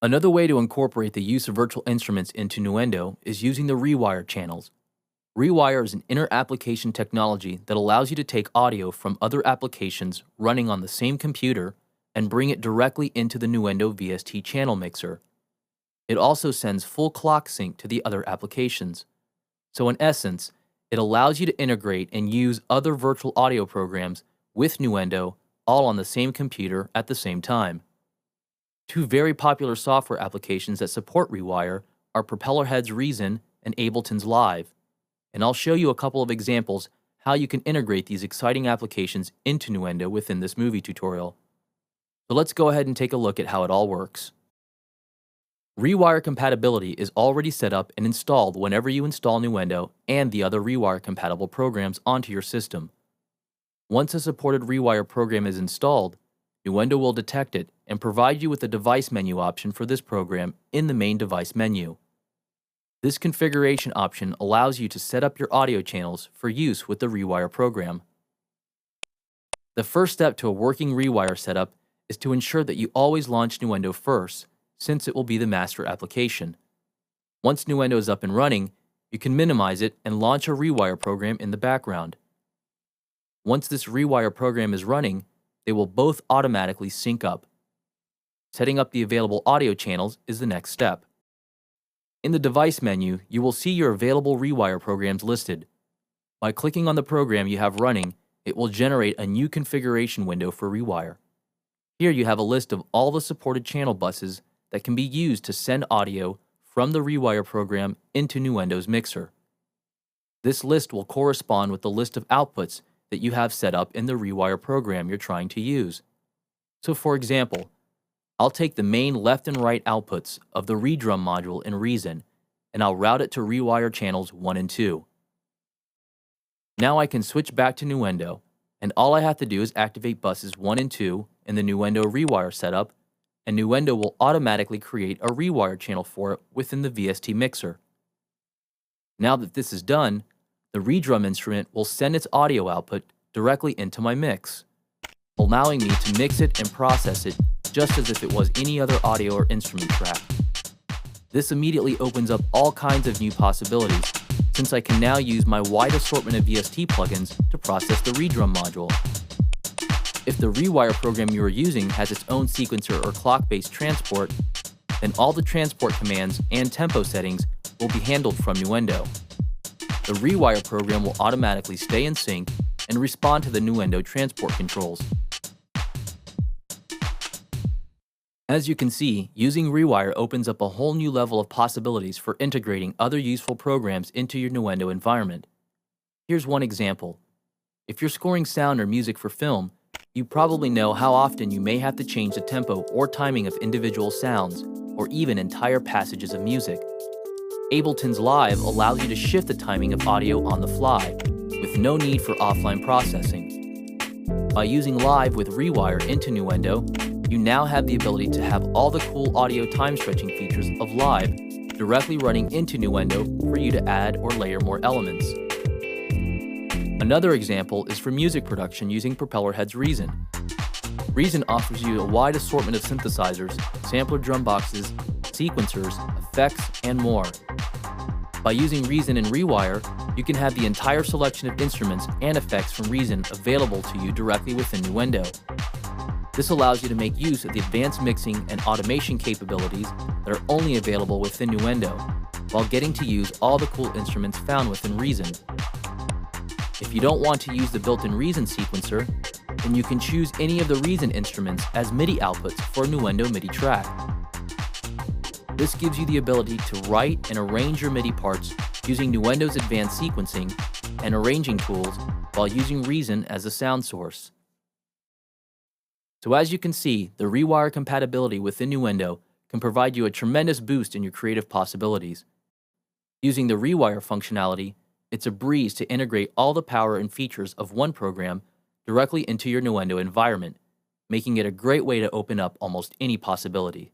Another way to incorporate the use of virtual instruments into Nuendo is using the Rewire channels. Rewire is an inter-application technology that allows you to take audio from other applications running on the same computer and bring it directly into the Nuendo VST channel mixer. It also sends full clock sync to the other applications. So in essence, it allows you to integrate and use other virtual audio programs with Nuendo all on the same computer at the same time. Two very popular software applications that support Rewire are Propellerhead's Reason and Ableton's Live, and I'll show you a couple of examples how you can integrate these exciting applications into Nuendo within this movie tutorial. So let's go ahead and take a look at how it all works. Rewire compatibility is already set up and installed whenever you install Nuendo and the other Rewire compatible programs onto your system. Once a supported Rewire program is installed, Nuendo will detect it and provide you with a device menu option for this program in the main device menu. This configuration option allows you to set up your audio channels for use with the Rewire program. The first step to a working Rewire setup is to ensure that you always launch Nuendo first, since it will be the master application. Once Nuendo is up and running, you can minimize it and launch a Rewire program in the background. Once this Rewire program is running, they will both automatically sync up. Setting up the available audio channels is the next step. In the device menu, you will see your available Rewire programs listed. By clicking on the program you have running, it will generate a new configuration window for Rewire. Here you have a list of all the supported channel buses that can be used to send audio from the Rewire program into Nuendo's mixer. This list will correspond with the list of outputs that you have set up in the Rewire program you're trying to use. So for example, I'll take the main left and right outputs of the redrum module in Reason, and I'll route it to Rewire channels 1 and 2. Now I can switch back to Nuendo, and all I have to do is activate buses 1 and 2 in the Nuendo Rewire setup, and Nuendo will automatically create a Rewire channel for it within the VST mixer. Now that this is done, the redrum instrument will send its audio output directly into my mix, allowing me to mix it and process it just as if it was any other audio or instrument track. This immediately opens up all kinds of new possibilities, since I can now use my wide assortment of VST plugins to process the redrum module. If the Rewire program you are using has its own sequencer or clock-based transport, then all the transport commands and tempo settings will be handled from Nuendo. The Rewire program will automatically stay in sync and respond to the Nuendo transport controls. As you can see, using Rewire opens up a whole new level of possibilities for integrating other useful programs into your Nuendo environment. Here's one example. If you're scoring sound or music for film, you probably know how often you may have to change the tempo or timing of individual sounds, or even entire passages of music. Ableton's Live allows you to shift the timing of audio on the fly, with no need for offline processing. By using Live with Rewire into Nuendo, you now have the ability to have all the cool audio time stretching features of Live directly running into Nuendo for you to add or layer more elements. Another example is for music production using Propellerhead's Reason. Reason offers you a wide assortment of synthesizers, sampler drum boxes, sequencers, effects, and more. By using Reason in Rewire, you can have the entire selection of instruments and effects from Reason available to you directly within Nuendo. This allows you to make use of the advanced mixing and automation capabilities that are only available within Nuendo, while getting to use all the cool instruments found within Reason. If you don't want to use the built-in Reason sequencer, then you can choose any of the Reason instruments as MIDI outputs for a Nuendo MIDI track. This gives you the ability to write and arrange your MIDI parts using Nuendo's advanced sequencing and arranging tools while using Reason as a sound source. So as you can see, the Rewire compatibility within Nuendo can provide you a tremendous boost in your creative possibilities. Using the Rewire functionality, it's a breeze to integrate all the power and features of one program directly into your Nuendo environment, making it a great way to open up almost any possibility.